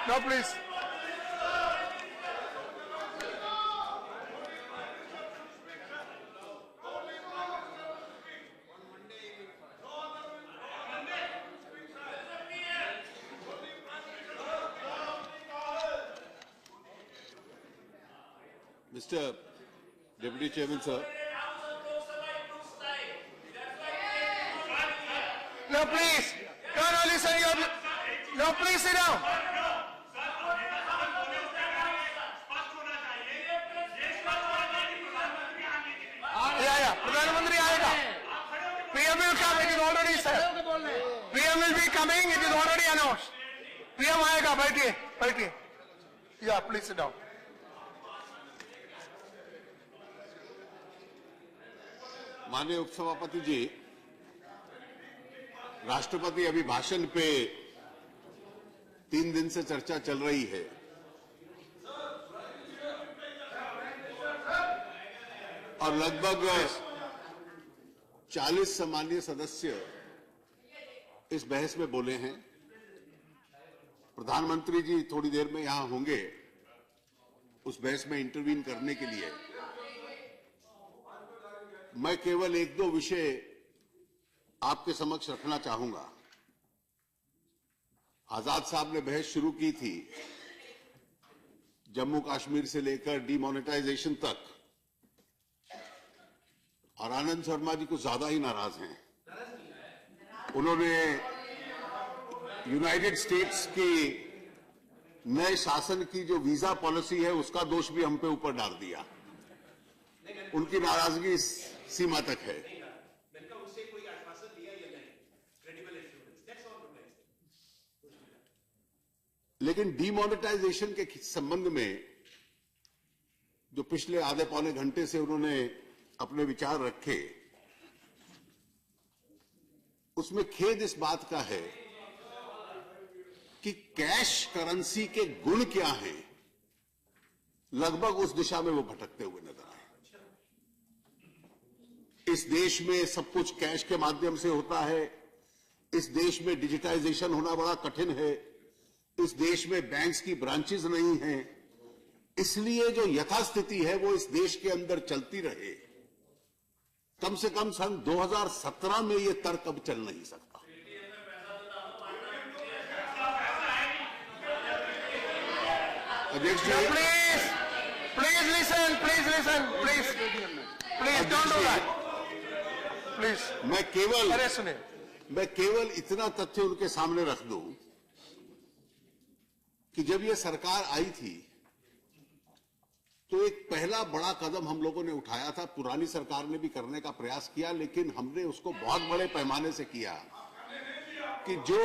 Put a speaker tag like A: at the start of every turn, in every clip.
A: No, please.
B: Mr. Deputy Chairman, sir.
A: No, please. No, listen. No, please sit down. Yeah. प्रधानमंत्री आएगा. PM will come. It is already said. PM will be coming. It is already announced. PM आएगा. बैठिए. Yeah, please sit down.
B: माननीय उपसभापति जी, राष्ट्रपति अभिभाषण पे 3 दिन से चर्चा चल रही है और लगभग 40 सम्मानीय सदस्य इस बहस में बोले हैं। प्रधानमंत्री जी थोड़ी देर में यहां होंगे उस बहस में इंटरवीन करने के लिए। मैं केवल 1-2 विषय आपके समक्ष रखना चाहूंगा। आजाद साहब ने बहस शुरू की थी जम्मू कश्मीर से लेकर डीमोनेटाइजेशन तक, और आनंद शर्मा जी कुछ ज्यादा ही नाराज हैं। उन्होंने यूनाइटेड स्टेट्स की नए शासन की जो वीजा पॉलिसी है उसका दोष भी हम पे ऊपर डाल दिया। उनकी नाराजगी इस सीमा तक है। लेकिन डीमोनेटाइजेशन के संबंध में जो पिछले आधे पौने घंटे से उन्होंने अपने विचार रखे, उसमें खेद इस बात का है कि कैश करेंसी के गुण क्या हैं, लगभग उस दिशा में वो भटकते हुए नजर आए। इस देश में सब कुछ कैश के माध्यम से होता है। इस देश में डिजिटाइजेशन होना बड़ा कठिन है। इस देश में बैंक्स की ब्रांचेस नहीं हैं। इसलिए जो यथास्थिति है वो इस देश के अंदर चलती रहे। कम से कम सन 2017 में ये तर्क अब चल नहीं सकता। अध्यक्ष जी,
A: please listen, please don't do that, please. मैं केवल इतना तथ्य उनके सामने रख दूं कि जब ये सरकार आई थी तो एक पहला बड़ा कदम हम लोगों ने उठाया था। पुरानी सरकार ने भी करने का प्रयास किया, लेकिन हमने उसको बहुत बड़े पैमाने से किया कि जो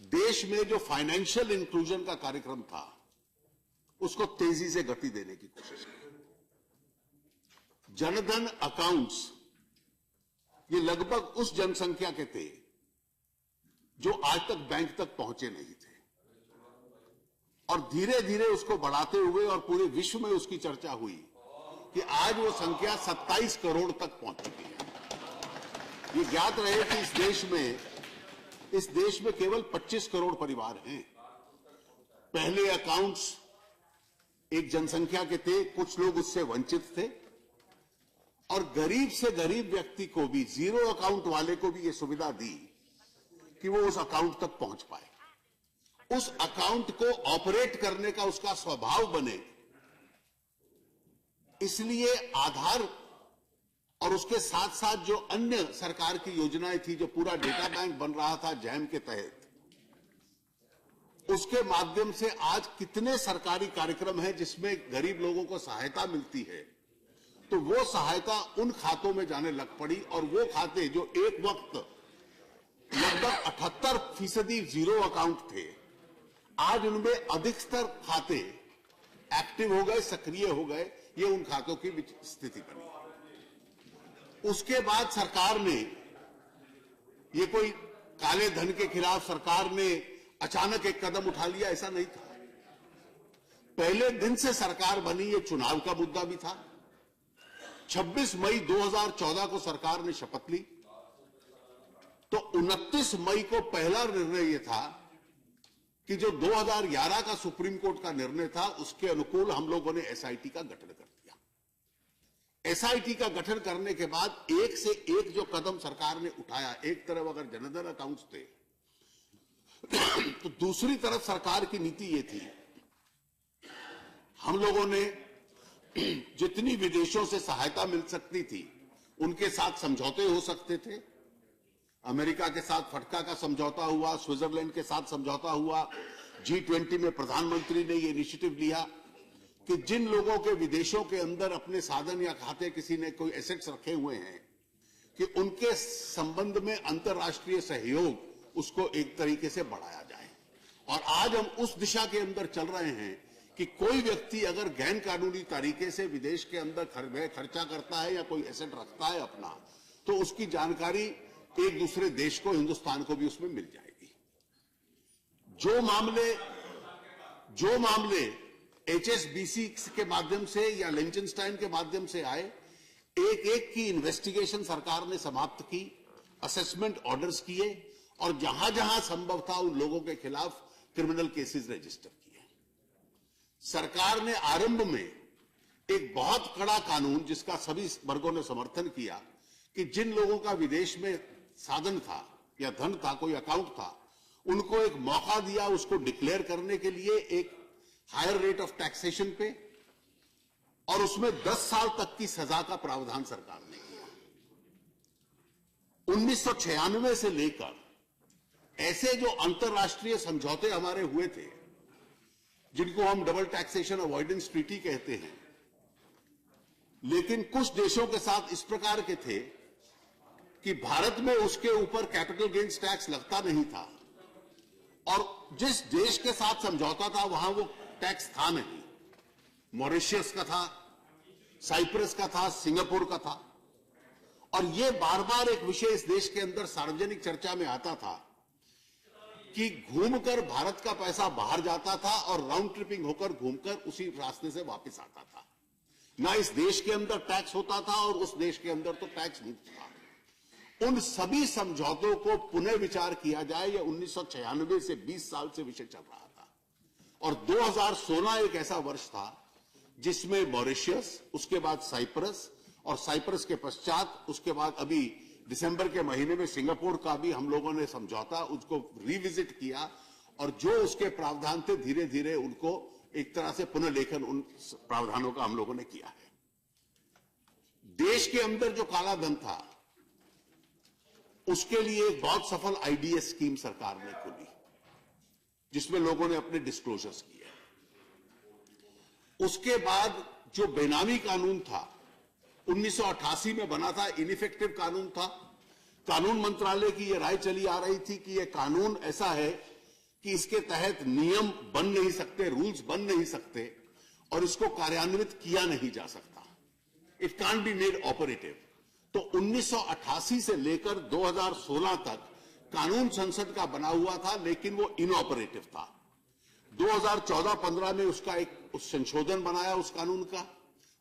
A: देश में जो फाइनेंशियल इंक्लूजन का कार्यक्रम था उसको तेजी से गति देने की कोशिश की। जनधन अकाउंट्स ये लगभग उस जनसंख्या के थे जो आज तक बैंक तक पहुंचे नहीं थे, और धीरे धीरे उसको बढ़ाते हुए और पूरे विश्व में उसकी चर्चा हुई कि आज वो संख्या 27 करोड़ तक पहुंच चुकी है। ये ज्ञात रहे कि इस देश में केवल 25 करोड़ परिवार हैं। पहले अकाउंट्स एक जनसंख्या के थे, कुछ लोग उससे वंचित थे, और गरीब से गरीब व्यक्ति को भी, जीरो अकाउंट वाले को भी ये सुविधा दी कि वो उस अकाउंट तक पहुंच पाए, उस अकाउंट को ऑपरेट करने का उसका स्वभाव बने। इसलिए आधार और उसके साथ साथ जो अन्य सरकार की योजनाएं थी, जो पूरा डेटा बैंक बन रहा था जैम के तहत, उसके माध्यम से आज कितने सरकारी कार्यक्रम हैं जिसमें गरीब लोगों को सहायता मिलती है। तो वो सहायता उन खातों में जाने लग पड़ी, और वो खाते जो एक वक्त लगभग 78% जीरो अकाउंट थे, आज उनमें अधिकतर खाते एक्टिव हो गए, सक्रिय हो गए। ये उन खातों की स्थिति बनी। उसके बाद सरकार ने, ये कोई काले धन के खिलाफ सरकार ने अचानक एक कदम उठा लिया, ऐसा नहीं था। पहले दिन से सरकार बनी, ये चुनाव का मुद्दा भी था। 26 मई 2014 को सरकार ने शपथ ली तो 29 मई को पहला निर्णय यह था कि जो 2011 का सुप्रीम कोर्ट का निर्णय था उसके अनुकूल हम लोगों ने एसआईटी का गठन कर दिया। एसआईटी का गठन करने के बाद एक से एक जो कदम सरकार ने उठाया, एक तरफ अगर जनधन अकाउंट्स थे तो दूसरी तरफ सरकार की नीति ये थी, हम लोगों ने जितनी विदेशों से सहायता मिल सकती थी उनके साथ समझौते हो सकते थे। अमेरिका के साथ फटका का समझौता हुआ, स्विट्जरलैंड के साथ समझौता हुआ। G20 में प्रधानमंत्री ने यह इनिशिएटिव लिया कि जिन लोगों के विदेशों के अंदर अपने साधन या खाते किसी ने कोई एसेट्स रखे हुए हैं कि उनके संबंध में अंतर्राष्ट्रीय सहयोग उसको एक तरीके से बढ़ाया जाए। और आज हम उस दिशा के अंदर चल रहे हैं कि कोई व्यक्ति अगर गैर कानूनी तरीके से विदेश के अंदर खर्चा करता है या कोई एसेट रखता है अपना, तो उसकी जानकारी एक दूसरे देश को, हिंदुस्तान को भी उसमें मिल जाएगी। जो मामले HSBC के माध्यम से या लिंचनस्टाइन के माध्यम से आए, एक एक की इन्वेस्टिगेशन सरकार ने समाप्त की, असेसमेंट ऑर्डर्स किए और जहां जहां संभव था उन लोगों के खिलाफ क्रिमिनल केसेस रजिस्टर किए। सरकार ने आरंभ में एक बहुत कड़ा कानून, जिसका सभी वर्गों ने समर्थन किया, कि जिन लोगों का विदेश में साधन था या धन था, कोई अकाउंट था, उनको एक मौका दिया उसको डिक्लेयर करने के लिए एक हायर रेट ऑफ टैक्सेशन पे, और उसमें 10 साल तक की सजा का प्रावधान सरकार ने किया। 1996 से लेकर ऐसे जो अंतर्राष्ट्रीय समझौते हमारे हुए थे, जिनको हम डबल टैक्सेशन अवॉइडेंस ट्रीटी कहते हैं, लेकिन कुछ देशों के साथ इस प्रकार के थे कि भारत में उसके ऊपर कैपिटल गेन्स टैक्स लगता नहीं था, और जिस देश के साथ समझौता था वहां वो टैक्स था नहीं। मॉरिशस का था, साइप्रस का था, सिंगापुर का था। और ये बार बार एक विषय इस देश के अंदर सार्वजनिक चर्चा में आता था कि घूमकर भारत का पैसा बाहर जाता था और राउंड ट्रिपिंग होकर घूमकर उसी रास्ते से वापस आता था। ना इस देश के अंदर टैक्स होता था और उस देश के अंदर तो टैक्स मुक्त था। उन सभी समझौतों को पुनः विचार किया जाए, यह 1996 से 20 साल से विषय चल रहा था। और 2016 एक ऐसा वर्ष था जिसमें मॉरिशस, उसके बाद साइप्रस, और साइप्रस के पश्चात उसके बाद अभी दिसंबर के महीने में सिंगापुर का भी हम लोगों ने समझौता उसको रिविजिट किया, और जो उसके प्रावधान थे धीरे धीरे उनको एक तरह से पुनर्लेखन उन प्रावधानों का हम लोगों ने किया है। देश के अंदर जो काला धन था उसके लिए एक बहुत सफल आईडीएस स्कीम सरकार ने खोली, जिसमें लोगों ने अपने डिस्क्लोजर्स किए। उसके बाद जो बेनामी कानून था 1988 में बना था, इनइफेक्टिव कानून था। कानून मंत्रालय की यह राय चली आ रही थी कि यह कानून ऐसा है कि इसके तहत नियम बन नहीं सकते, रूल्स बन नहीं सकते, और इसको कार्यान्वित किया नहीं जा सकता। It can't be made operative. तो 1988 से लेकर 2016 तक कानून संसद का बना हुआ था, लेकिन वो इनऑपरेटिव था। 2014-15 में उसका एक संशोधन बनाया उस कानून का,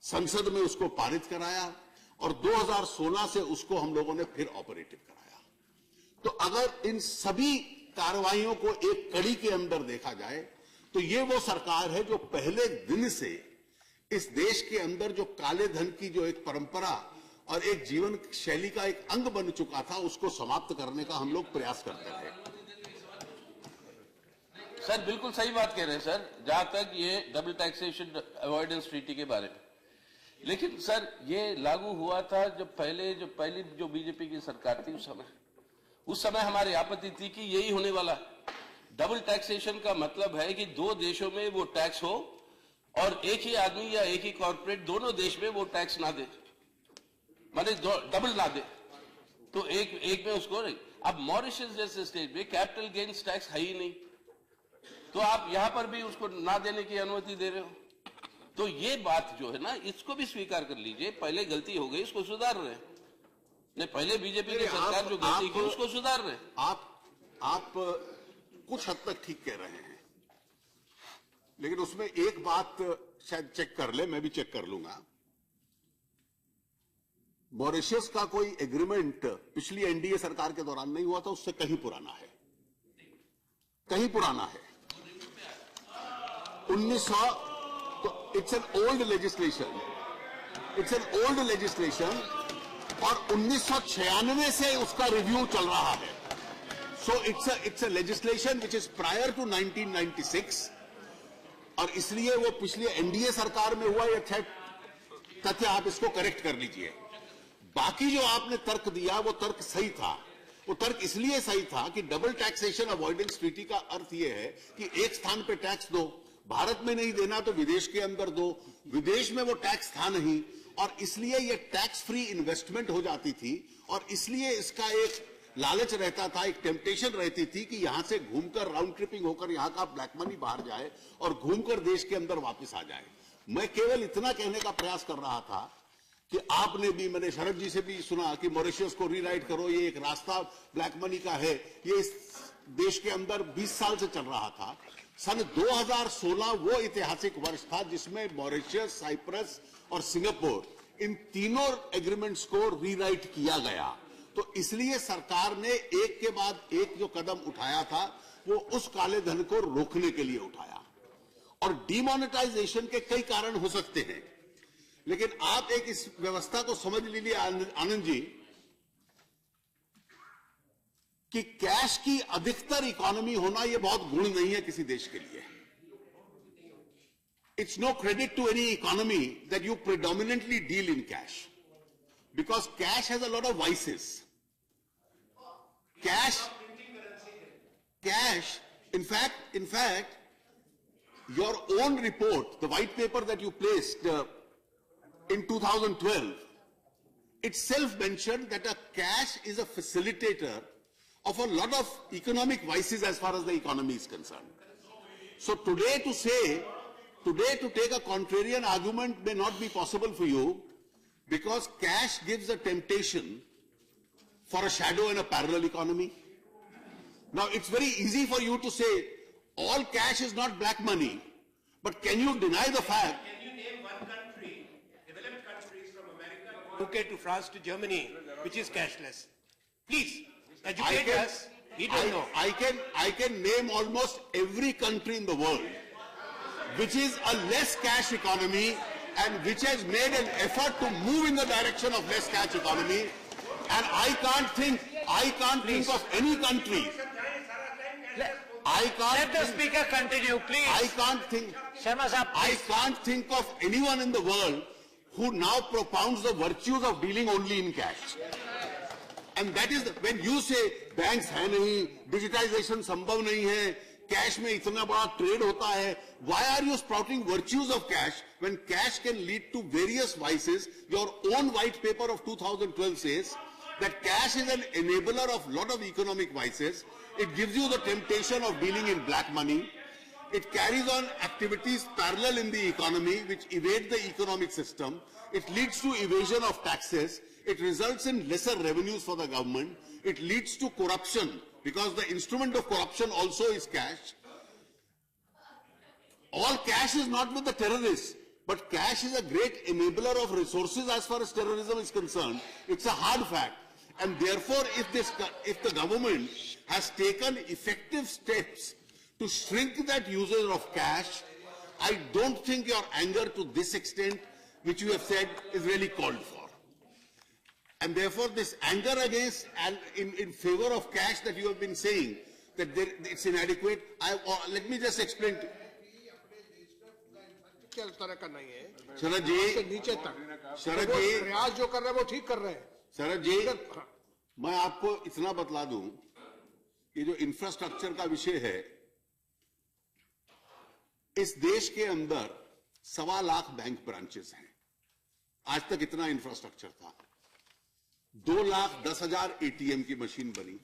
A: संसद में उसको पारित कराया, और 2016 से उसको हम लोगों ने फिर ऑपरेटिव कराया। तो अगर इन सभी कार्रवाइयों को एक कड़ी के अंदर देखा जाए तो ये वो सरकार है जो पहले दिन से इस देश के अंदर जो काले धन की जो एक परंपरा और एक जीवन शैली का एक अंग बन चुका था, उसको समाप्त करने का हम लोग प्रयास करते रहे।
C: सर बिल्कुल सही बात कह रहे हैं सर, जहां तक ये डबल टैक्सेशन अवॉइडेंस ट्रीटी के बारे में। लेकिन सर ये लागू हुआ था जब पहली जो बीजेपी की सरकार थी उस समय हमारी आपत्ति थी कि यही होने वाला। डबल टैक्सेशन का मतलब है कि दो देशों में वो टैक्स हो और एक ही आदमी या एक ही कॉर्पोरेट दोनों देश में वो टैक्स ना दे, माने डबल ना दे, तो एक में उसको नहीं। अब मॉरिशस जैसे स्टेट में कैपिटल गेन्स टैक्स है ही नहीं, तो आप यहां पर भी उसको ना देने की अनुमति दे रहे हो। तो ये बात जो है ना, इसको भी स्वीकार कर लीजिए, पहले गलती हो गई, इसको सुधार रहे हैं। नहीं, पहले बीजेपी की सरकार जो गलती की उसको सुधार रहे हैं।
A: आप कुछ हद तक ठीक कह रहे हैं, लेकिन उसमें एक बात शायद चेक कर ले, मैं भी चेक कर लूंगा। मॉरिशस का कोई एग्रीमेंट पिछली एनडीए सरकार के दौरान नहीं हुआ था, उससे कहीं पुराना है, कहीं पुराना है। 1900, तो it's an old legislation, it's an old legislation, और 1996 से उसका रिव्यू चल रहा है। So it's a legislation which is prior to 1996, और इसलिए वो पिछली एनडीए सरकार में हुआ, ये तथ्य आप इसको करेक्ट कर लीजिए। बाकी जो आपने तर्क दिया वो तर्क सही था। वो तर्क इसलिए सही था कि डबल टैक्सेशन अवॉइडेंस ट्रीटी का अर्थ यह है कि एक स्थान पे टैक्स दो, भारत में नहीं देना तो विदेश के अंदर दो, विदेश में वो टैक्स था नहीं, और इसलिए ये टैक्स फ्री इन्वेस्टमेंट हो जाती थी, और इसलिए इसका एक लालच रहता था, एक टेम्पटेशन रहती थी कि यहां से घूमकर राउंड ट्रिपिंग होकर यहां का ब्लैक मनी बाहर जाए और घूमकर देश के अंदर वापस आ जाए। मैं केवल इतना कहने का प्रयास कर रहा था कि आपने भी, मैंने शरद जी से भी सुना कि मॉरिशस को रीराइट करो, ये एक रास्ता ब्लैक मनी का है, ये इस देश के अंदर 20 साल से चल रहा था। सन 2016 वो ऐतिहासिक वर्ष था जिसमें मॉरिशस, साइप्रस और सिंगापुर, इन तीनों एग्रीमेंट्स को रीराइट किया गया। तो इसलिए सरकार ने एक के बाद एक जो कदम उठाया था वो उस काले धन को रोकने के लिए उठाया। और डीमोनेटाइजेशन के कई कारण हो सकते हैं, लेकिन आप एक इस व्यवस्था को समझ लीजिए आनंद जी, कि कैश की अधिकतर इकोनॉमी होना यह बहुत गुण नहीं है किसी देश के लिए। It's no credit to any economy that you predominantly deal in cash, because cash has a lot of vices. Cash, in fact, your own report, the white paper that you placed in 2012, itself mentioned that a cash is a facilitator of a lot of economic vices as far as the economy is concerned. So today to take a contrarian argument may not be possible for you, because cash gives a temptation for a shadow and a parallel economy. Now, it's very easy for you to say all cash is not black money, but can you deny the fact?
D: Can you name one country, developed countries from America to UK to France to Germany, which is cashless? Please, educate us. We don't know.
A: I can name almost every country in the world which is a less cash economy and which has made an effort to move in the direction of less cash economy. And I can't think of any country.
E: Let the speaker continue, please.
A: I can't think.
E: Sharma Sahab,
A: I
E: please.
A: can't think of anyone in the world who now propounds the virtues of dealing only in cash. And that is when you say banks है नहीं, digitization संभव नहीं है, cash में इतना बड़ा trade होता है, why are you sprouting virtues of cash when cash can lead to various vices? Your own white paper of 2012 says that cash is an enabler of lot of economic vices. It gives you the temptation of dealing in black money. It carries on activities parallel in the economy which evade the economic system. It leads to evasion of taxes. It results in lesser revenues for the government. It leads to corruption because the instrument of corruption also is cash. All cash is not with the terrorists, but cash is a great enabler of resources as far as terrorism is concerned. It's a hard fact. And therefore, if the government has taken effective steps to shrink that usage of cash, I don't think your anger to this extent, which you have said, is really called for. And therefore, this anger against and in favor of cash that you have been saying, that it's inadequate, let me just explain.
F: तरह का नहीं है
A: शरद जी,
F: नीचे तक
A: शरद जी,
F: प्रयास जो कर रहे हैं वो ठीक कर रहे हैं.
A: शरद जी, मैं आपको इतना बतला दूं कि जो इंफ्रास्ट्रक्चर का विषय है, इस देश के अंदर 1.25 लाख बैंक ब्रांचेस हैं. आज तक इतना इंफ्रास्ट्रक्चर था. 2,10,000 एटीएम की मशीन बनी.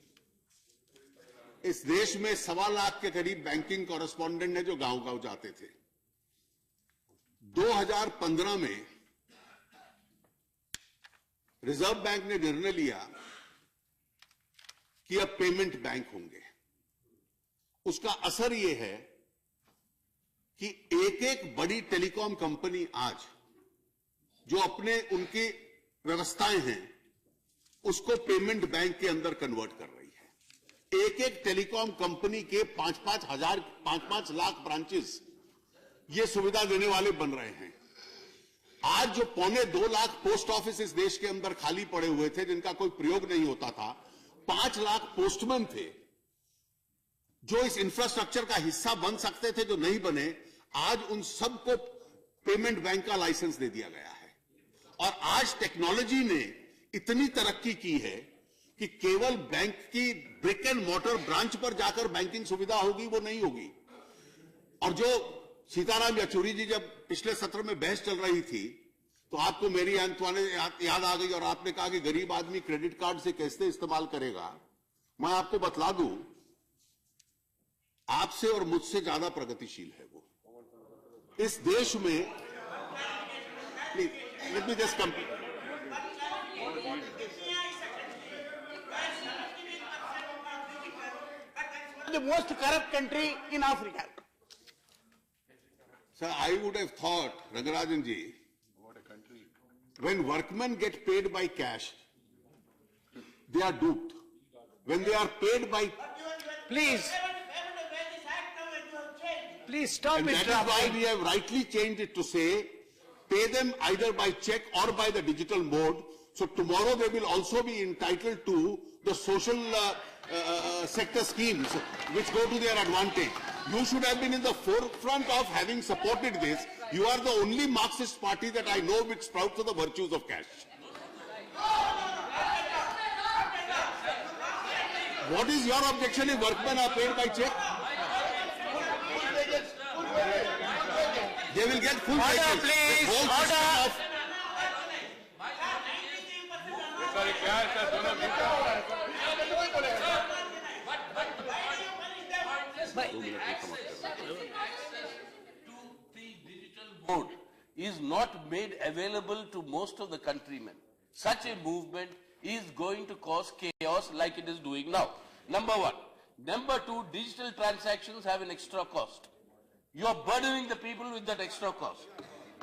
A: इस देश में 1.25 लाख के करीब बैंकिंग कॉरेस्पॉन्डेंट है जो गांव-गांव जाते थे. 2015 में रिजर्व बैंक ने निर्णय लिया कि अब पेमेंट बैंक होंगे. उसका असर यह है कि एक एक बड़ी टेलीकॉम कंपनी आज जो अपने उनकी व्यवस्थाएं हैं उसको पेमेंट बैंक के अंदर कन्वर्ट कर रही है। एक एक टेलीकॉम कंपनी के 5-5 लाख ब्रांचेस ये सुविधा देने वाले बन रहे हैं। आज जो 2.25 लाख पोस्ट ऑफिस इस देश के अंदर खाली पड़े हुए थे, जिनका कोई प्रयोग नहीं होता था, 5 लाख पोस्टमैन थे जो इस इंफ्रास्ट्रक्चर का हिस्सा बन सकते थे, जो नहीं बने, आज उन सबको पेमेंट बैंक का लाइसेंस दे दिया गया है। और आज टेक्नोलॉजी ने इतनी तरक्की की है कि केवल बैंक की ब्रिक एंड मोटर ब्रांच पर जाकर बैंकिंग सुविधा होगी वो नहीं होगी। और जो सीताराम येचुरी जी जब पिछले सत्र में बहस चल रही थी तो आपको मेरी याद आ गई और आपने कहा कि गरीब आदमी क्रेडिट कार्ड से कैसे इस्तेमाल करेगा। मैं आपको बतला दूं, आपसे और मुझसे ज्यादा प्रगतिशील है वो इस देश में। Let me just complete.
E: The most corrupt country in Africa.
A: Sir, I would have thought, Rangarajan ji, when workmen get paid by cash, they are duped. When they are paid by...
E: Please stop
A: And that is why we have rightly changed it to say, pay them either by check or by the digital mode. So tomorrow they will also be entitled to the social sector schemes which go to their advantage. You should have been in the forefront of having supported this. You are the only Marxist party that I know which sprouts of the virtues of cash. What is your objection if workmen are paid by check? They will get full wages.
E: Order, please.
A: The whole system of
C: mode is not made available to most of the countrymen. Such a movement is going to cause chaos like it is doing now. Number one. Number two, digital transactions have an extra cost. You are burdening the people with that extra cost.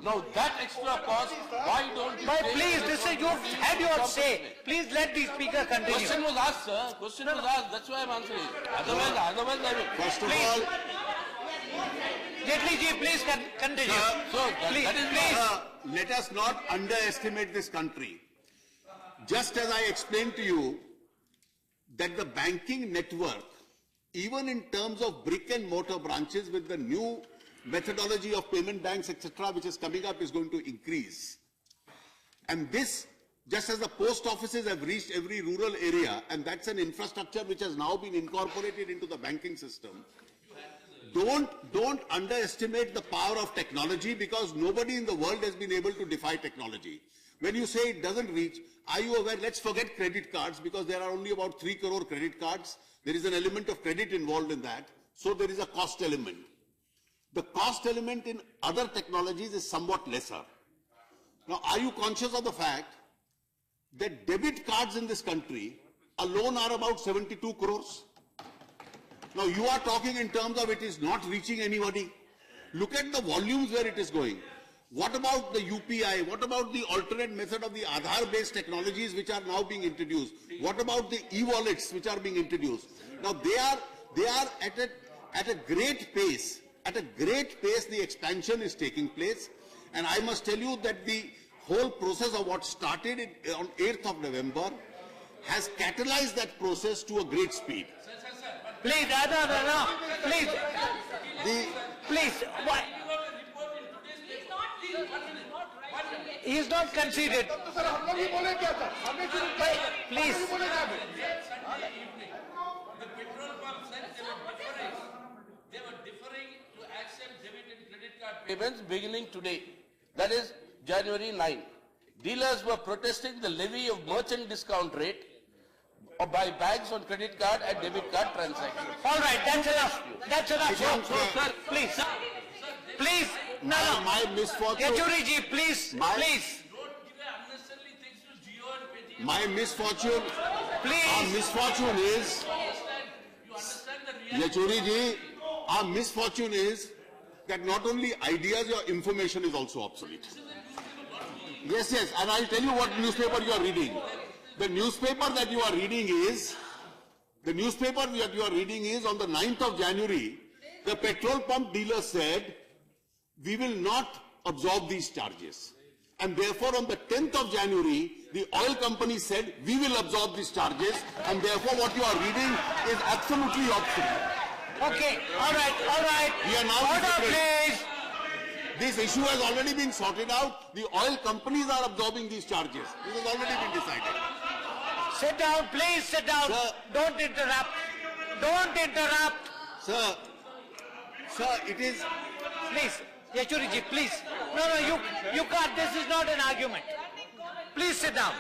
C: Now that extra cost, why don't you...
E: But please, this is your had your say. Please let the speaker continue.
C: Question was asked, sir. Question was asked. That's why I'm answering. Otherwise I will...
A: First of all,
E: Jaitley ji, please continue.
C: So
E: Please.
A: let us not underestimate this country. Just as I explained to you that the banking network, even in terms of brick and mortar branches with the new methodology of payment banks, etc., which is coming up, is going to increase. And this, just as the post offices have reached every rural area, and that's an infrastructure which has now been incorporated into the banking system, don't underestimate the power of technology, because nobody in the world has been able to defy technology. When you say it doesn't reach, are you aware? Let's forget credit cards, because there are only about 3 crore credit cards. There is an element of credit involved in that. So there is a cost element. The cost element in other technologies is somewhat lesser. Now, are you conscious of the fact that debit cards in this country alone are about 72 crores? Now, you are talking in terms of it is not reaching anybody. Look at the volumes where it is going. What about the UPI? What about the alternate method of the Aadhaar-based technologies which are now being introduced? What about the e-wallets which are being introduced? Now, they are at a great pace. At a great pace, the expansion is taking place. And I must tell you that the whole process of what started on 8th of November has catalyzed that process to a great speed.
E: Please, no. Please. Please. Why? He is not conceded. Please.
C: They were deferring to accept debit and credit card payments beginning today. That is January 9. Dealers were protesting the levy of merchant discount rate by banks on credit card and debit card transactions.
E: All right, that's enough. That's enough.
A: So,
E: Sir, please. Please. No.
A: My misfortune.
E: Yachuri ji, please. Please.
C: Don't give unnecessarily things to Geo and Paytm.
A: My misfortune.
E: Please.
A: Our misfortune is,
C: You understand the reality?
A: Yachuri ji, our misfortune is that not only ideas, your information is also obsolete. Yes, yes, and I'll tell you what newspaper you are reading. The newspaper that you are reading is, on the 9th of January, the petrol pump dealer said, we will not absorb these charges. And therefore, on the 10th of January, the oil company said, we will absorb these charges, and therefore what you are reading is absolutely optional.
E: Okay, all right.
A: We are now
E: Order,
A: separate.
E: please.
A: This issue has already been sorted out. The oil companies are absorbing these charges. This has already been decided.
E: Sit down, please sit down.
A: Sir.
E: Don't interrupt. Don't interrupt.
A: Sir, it is...
E: Please, Yechuriji, please. No, you can't. This is not an argument. Please sit down.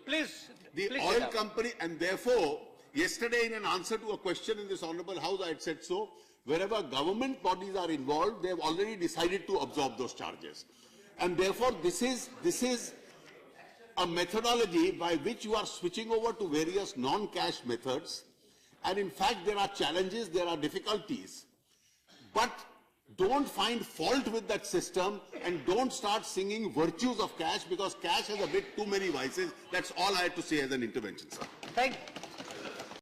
E: Please.
A: The
E: please
A: oil
E: sit down.
A: company, and therefore, yesterday in an answer to a question in this Honorable House, I had said so, wherever government bodies are involved, they have already decided to absorb those charges. And therefore, this is a methodology by which you are switching over to various non-cash methods. And in fact, there are challenges, there are difficulties. But don't find fault with that system and don't start singing virtues of cash, because cash has a bit too many vices. That's all I had to say as an intervention, sir.
E: Thank